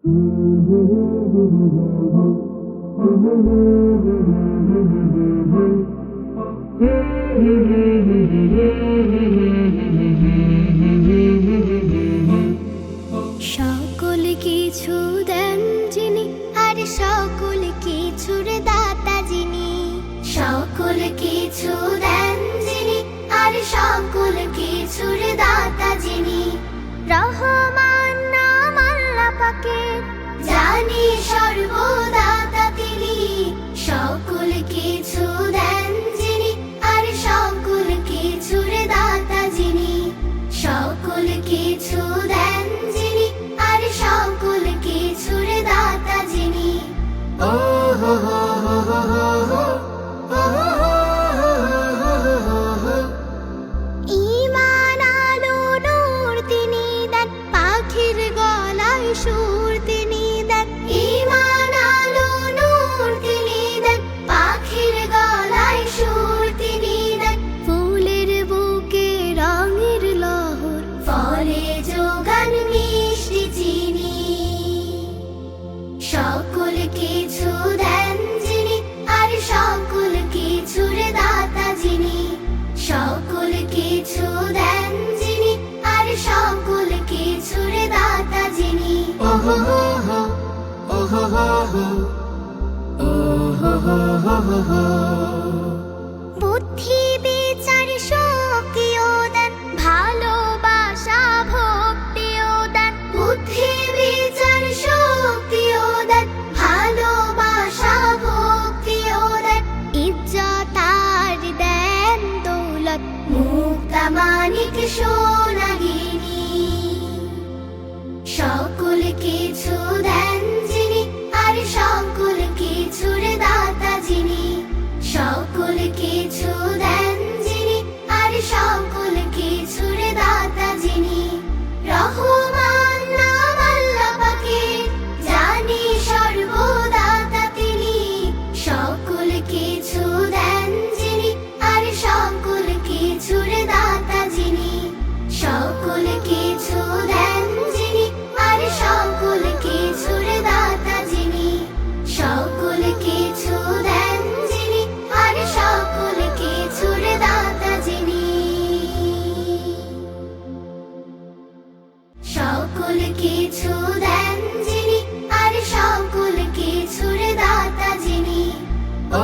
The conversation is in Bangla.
সকল কিছু দেন যিনি, আর সকল কিছুর দাতা যিনি। সকল কিছু দেন যিনি, আর সকল কিছুর দাতা যিনি। রহমান নাম আল্লাহ পাকের, জানি সর্বদাতা তিনি। সকল কিছু দেন যিনি, আর সকল কিছুর দাতা যিনি। সকল কিছু দেন যিনি, আর সকল কিছুর দাতা যিনি। ও হো হো হো হো হো হো হো। ঈমান আলো নূর তিনি দেন, পাখির গলায় সুর তিনি দেন। ঈমান আলো নূর তিনি দেন, পাখির গলায় সুর তিনি দেন। ফুলের বুকে রঙের লহর, ফলে যোগান মিষ্টি চিনি। সকল কিছু দেন যিনি, আর সকল কিছুর দাতা যিনি। সকল কিছু দেন যিনি, আর সকল কিছুর দাতা যিনি। ও হো হো হো, ও হো হো হো, ও হো হো হো হো হো। বুদ্ধি বিচার শক্তিও দেন, ভালোবাসা ভক্তিও দেন। বুদ্ধি বিচার শক্তিও দেন, ভালোবাসা ভক্তিও দেন। ইজ্জত আর দেন দৌলত, মুক্তা মানিক সোনাগিনি। সকল কিছু দেন যিনি, আর সকল কিছুর দাতা যিনি। সকল কিছু দেন যিনি, আর সকল কিছুর দাতা যিনি। রহমান নাম আল্লাহ পাকের, জানি সর্বদাতা তিনি। সকল কিছু দেন যিনি, আর সকল কিছুর দাতা যিনি। সকল কিছু দেন যিনি, আর সকল কিছুর দাতা যিনি। সকল কিছু দেন যিনি, আর সকল কিছুর দাতা যিনি। সকল কিছু দেন যিনি, আর সকল কিছুর দাতা যিনি। ও